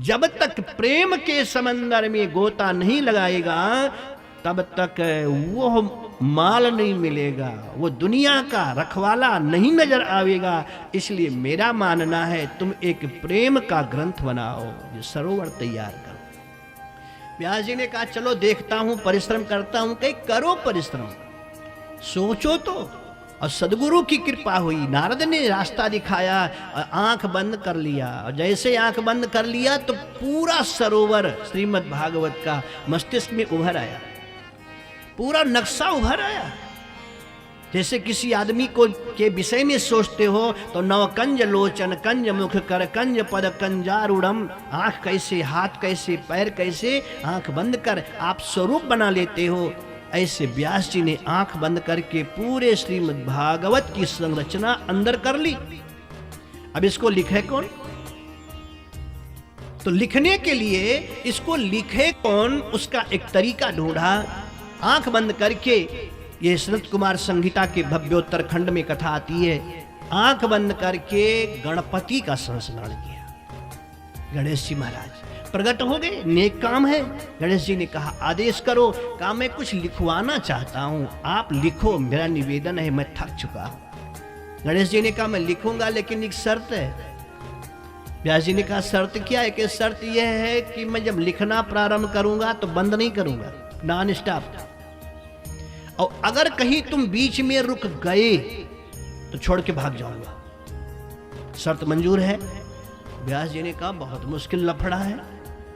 जब तक प्रेम के समंदर में गोता नहीं लगाएगा तब तक वो माल नहीं मिलेगा, वो दुनिया का रखवाला नहीं नजर आवेगा। इसलिए मेरा मानना है तुम एक प्रेम का ग्रंथ बनाओ, जो सरोवर तैयार करो। व्यास जी ने कहा चलो देखता हूं, परिश्रम करता हूं। कहीं करो परिश्रम, सोचो तो। और सदगुरु की कृपा हुई, नारद ने रास्ता दिखाया, आंख बंद कर लिया। और जैसे आंख बंद कर लिया तो पूरा सरोवर श्रीमद् भागवत का मस्तिष्क में उभर आया, पूरा नक्शा उभर आया। जैसे किसी आदमी को के विषय में सोचते हो तो नवकंज लोचन, कंज मुख कर, कंज पद कंजारूढ़म। आंख कैसे, हाथ कैसे, पैर कैसे, आंख बंद कर आप स्वरूप बना लेते हो। ऐसे व्यास जी ने आंख बंद करके पूरे श्रीमद् भागवत की संरचना अंदर कर ली। अब इसको लिखे कौन? तो लिखने के लिए इसको लिखे कौन, उसका एक तरीका ढूंढा। आंख बंद करके, ये सनत कुमार संहिता के भव्योत्तरखंड में कथा आती है, आंख बंद करके गणपति का संस्मरण किया। गणेश जी महाराज प्रकट हो गए, नेक काम है। गणेश जी ने कहा आदेश करो। कहा मैं कुछ लिखवाना चाहता हूं, आप लिखो, मेरा निवेदन है, मैं थक चुका हूं। गणेश जी ने कहा मैं लिखूंगा लेकिन एक शर्त है। व्यास जी ने कहा शर्त क्या है? कि शर्त यह है कि मैं जब लिखना प्रारंभ करूंगा तो बंद नहीं करूंगा, नॉन स्टॉप। और अगर कहीं तुम बीच में रुक गए तो छोड़ के भाग जाऊंगा। शर्त मंजूर है? व्यास जी ने कहा बहुत मुश्किल लफड़ा है,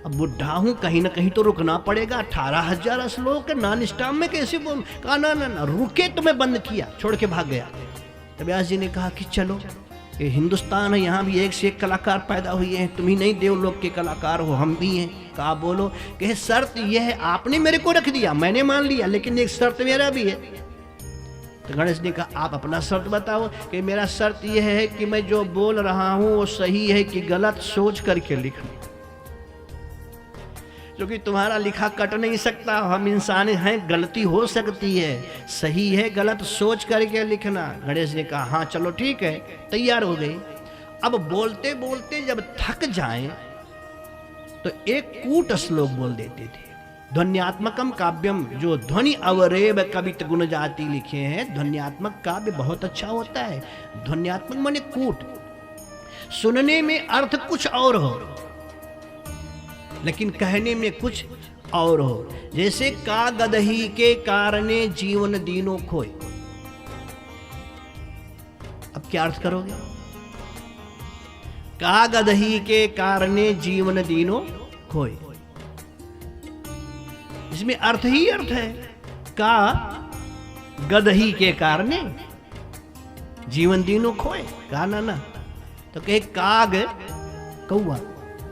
अब बुढ़ा हूं, कहीं ना कहीं तो रुकना पड़ेगा। 18,000 श्लोक नॉन स्टॉप में कैसे बोल? कहा ना ना ना, रुके तो मैं बंद किया, छोड़ के भाग गया। तो व्यास जी ने कहा कि चलो, ये हिंदुस्तान है, यहाँ भी एक से एक कलाकार पैदा हुए हैं, तुम ही नहीं देवलोक के कलाकार हो, हम भी हैं। कहा बोलो? कहे शर्त यह है, आपने मेरे को रख दिया, मैंने मान लिया, लेकिन एक शर्त मेरा भी है। तो गणेश ने कहा आप अपना शर्त बताओ। कि मेरा शर्त यह है कि मैं जो बोल रहा हूं वो सही है कि गलत, सोच करके लिखना, क्योंकि तुम्हारा लिखा कट नहीं सकता, हम इंसान हैं, गलती हो सकती है, सही है गलत सोच करके लिखना। गणेश ने कहा हाँ चलो ठीक है, तैयार हो गई। अब बोलते बोलते जब थक जाएं तो एक कूट श्लोक बोल देते थे। ध्वन्यात्मकम काव्यम, जो ध्वनि अवरेब कवित गुण जाति लिखे हैं, ध्वन्यात्मक काव्य बहुत अच्छा होता है। ध्वन्यात्मक माने कूट, सुनने में अर्थ कुछ और हो लेकिन कहने में कुछ और हो। जैसे का गदही के कारणे जीवन दीनों खोए। अब क्या अर्थ करोगे? का गदही के कारणे जीवन दीनों खोए, इसमें अर्थ ही अर्थ है। का गदही के कारणे जीवन दीनों खोए, कहा ना ना। तो कहे काग कौआ,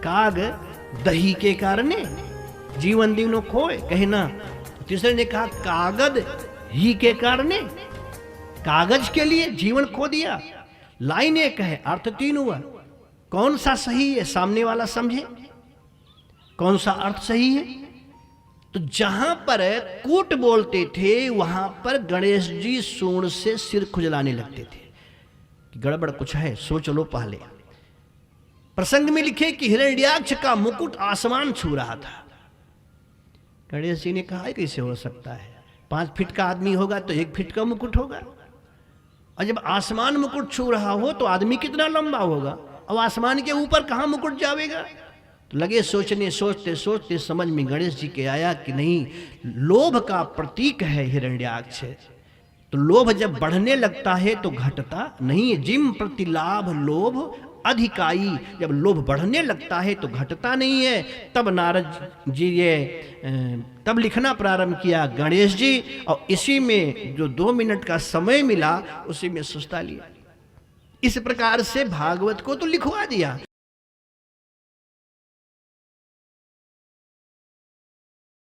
काग दही के कारणे जीवन दीनों खोए, कहे ना। तो तीसरे ने कहा कागद ही के कारणे, कागज के लिए जीवन खो दिया। लाइन एक है, अर्थ तीन हुआ। कौन सा सही है सामने वाला समझे, कौन सा अर्थ सही है। तो जहां पर कूट बोलते थे वहां पर गणेश जी सूंड से सिर खुजलाने लगते थे कि गड़बड़ कुछ है, सोच लो पहले। प्रसंग में लिखे कि हिरण्याक्ष का मुकुट आसमान छू रहा था। गणेश जी ने कहा कैसे हो सकता है, 5 फीट का आदमी होगा तो 1 फीट का मुकुट होगा, और जब आसमान मुकुट छू रहा हो तो आदमी कितना लंबा होगा, और आसमान के ऊपर कहां मुकुट जाएगा। तो लगे सोचने, सोचते सोचते समझ में गणेश जी के आया कि नहीं, लोभ का प्रतीक है हिरण्याक्ष। तो लोभ जब बढ़ने लगता है तो घटता नहीं है। जिम प्रति लाभ लोभ अधिकाई, जब लोभ बढ़ने लगता है तो घटता नहीं है। तब नारद जी तब लिखना प्रारंभ किया गणेश जी, और इसी में जो 2 मिनट का समय मिला उसी में सुस्ता लिया। इस प्रकार से भागवत को तो लिखवा दिया।